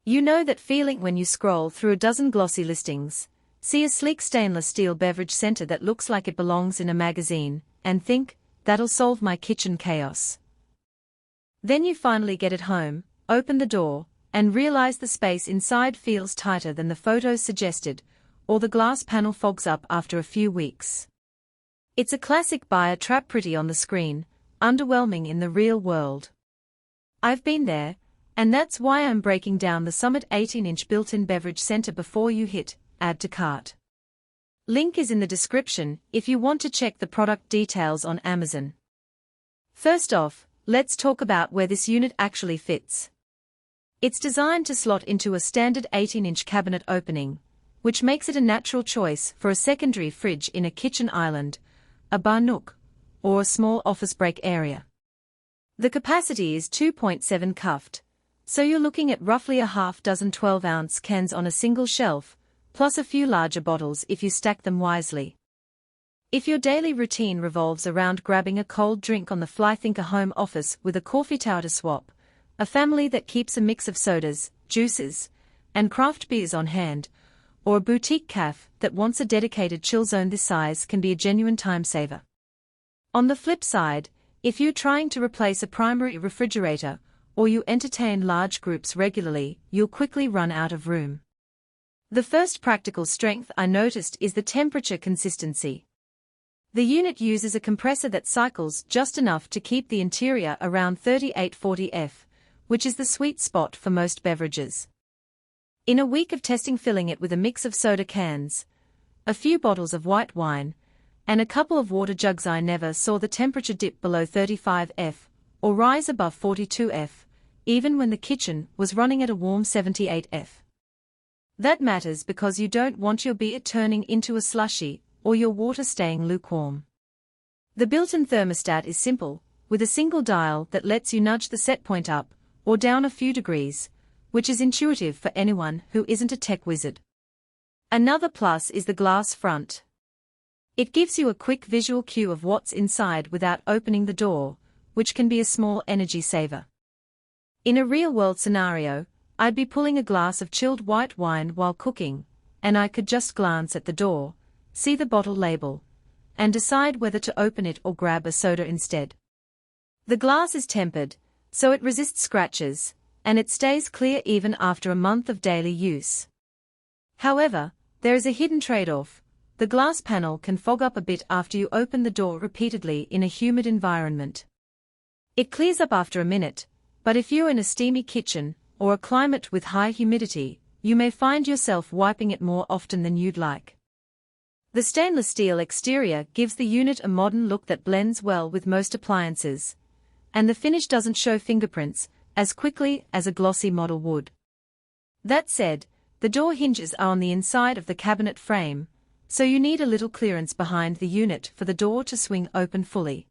You know that feeling when you scroll through a dozen glossy listings, see a sleek stainless steel beverage center that looks like it belongs in a magazine, and think, that'll solve my kitchen chaos. Then you finally get it home, open the door, and realize the space inside feels tighter than the photos suggested, or the glass panel fogs up after a few weeks. It's a classic buyer trap, pretty on the screen, underwhelming in the real world. I've been there, and that's why I'm breaking down the Summit 18-inch built-in beverage center before you hit add to cart. Link is in the description if you want to check the product details on Amazon. First off, let's talk about where this unit actually fits. It's designed to slot into a standard 18-inch cabinet opening, which makes it a natural choice for a secondary fridge in a kitchen island, a bar nook, or a small office break area. The capacity is 2.7 cu.ft, so you're looking at roughly a half dozen 12-ounce cans on a single shelf, plus a few larger bottles if you stack them wisely. If your daily routine revolves around grabbing a cold drink on the fly, think a home office with a coffee tower to swap, a family that keeps a mix of sodas, juices, and craft beers on hand, or a boutique cafe that wants a dedicated chill zone this size can be a genuine time saver. On the flip side, if you're trying to replace a primary refrigerator, or you entertain large groups regularly, you'll quickly run out of room. The first practical strength I noticed is the temperature consistency. The unit uses a compressor that cycles just enough to keep the interior around 3840 F, which is the sweet spot for most beverages. In a week of testing, filling it with a mix of soda cans, a few bottles of white wine, and a couple of water jugs, I never saw the temperature dip below 35 F, or rise above 42 F, even when the kitchen was running at a warm 78 F. That matters because you don't want your beer turning into a slushy, or your water staying lukewarm. The built-in thermostat is simple, with a single dial that lets you nudge the set point up or down a few degrees, which is intuitive for anyone who isn't a tech wizard. Another plus is the glass front. It gives you a quick visual cue of what's inside without opening the door, which can be a small energy saver. In a real-world scenario, I'd be pulling a glass of chilled white wine while cooking, and I could just glance at the door, see the bottle label, and decide whether to open it or grab a soda instead. The glass is tempered, so it resists scratches, and it stays clear even after a month of daily use. However, there is a hidden trade-off. The glass panel can fog up a bit after you open the door repeatedly in a humid environment. It clears up after a minute, but if you're in a steamy kitchen, or a climate with high humidity, you may find yourself wiping it more often than you'd like. The stainless steel exterior gives the unit a modern look that blends well with most appliances, and the finish doesn't show fingerprints as quickly as a glossy model would. That said, the door hinges are on the inside of the cabinet frame, so you need a little clearance behind the unit for the door to swing open fully.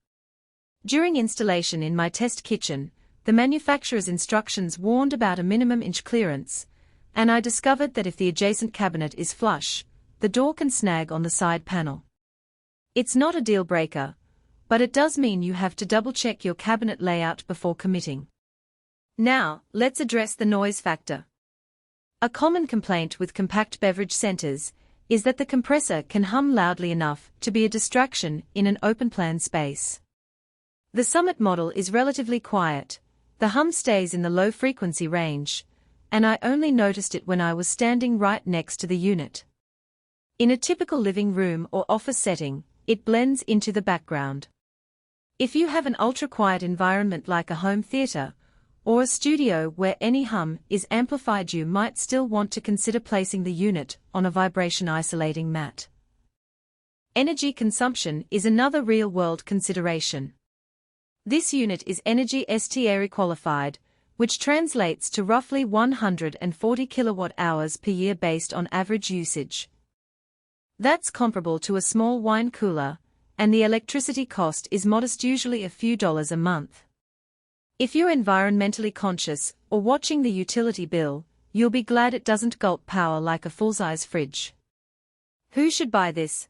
During installation in my test kitchen, the manufacturer's instructions warned about a minimum inch clearance, and I discovered that if the adjacent cabinet is flush, the door can snag on the side panel. It's not a deal breaker, but it does mean you have to double-check your cabinet layout before committing. Now, let's address the noise factor. A common complaint with compact beverage centers is that the compressor can hum loudly enough to be a distraction in an open-plan space. The Summit model is relatively quiet. The hum stays in the low-frequency range, and I only noticed it when I was standing right next to the unit. In a typical living room or office setting, it blends into the background. If you have an ultra-quiet environment like a home theater, or a studio where any hum is amplified, you might still want to consider placing the unit on a vibration-isolating mat. Energy consumption is another real-world consideration. This unit is Energy STARI qualified, which translates to roughly 140 kilowatt-hours per year based on average usage. That's comparable to a small wine cooler, and the electricity cost is modest, usually a few dollars a month. If you're environmentally conscious or watching the utility bill, you'll be glad it doesn't gulp power like a full-size fridge. Who should buy this?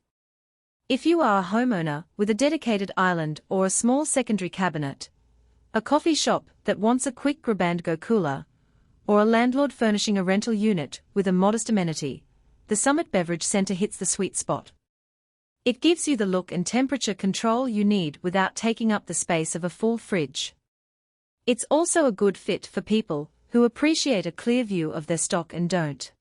If you are a homeowner with a dedicated island or a small secondary cabinet, a coffee shop that wants a quick grab-and-go cooler, or a landlord furnishing a rental unit with a modest amenity, the Summit Beverage Center hits the sweet spot. It gives you the look and temperature control you need without taking up the space of a full fridge. It's also a good fit for people who appreciate a clear view of their stock and don't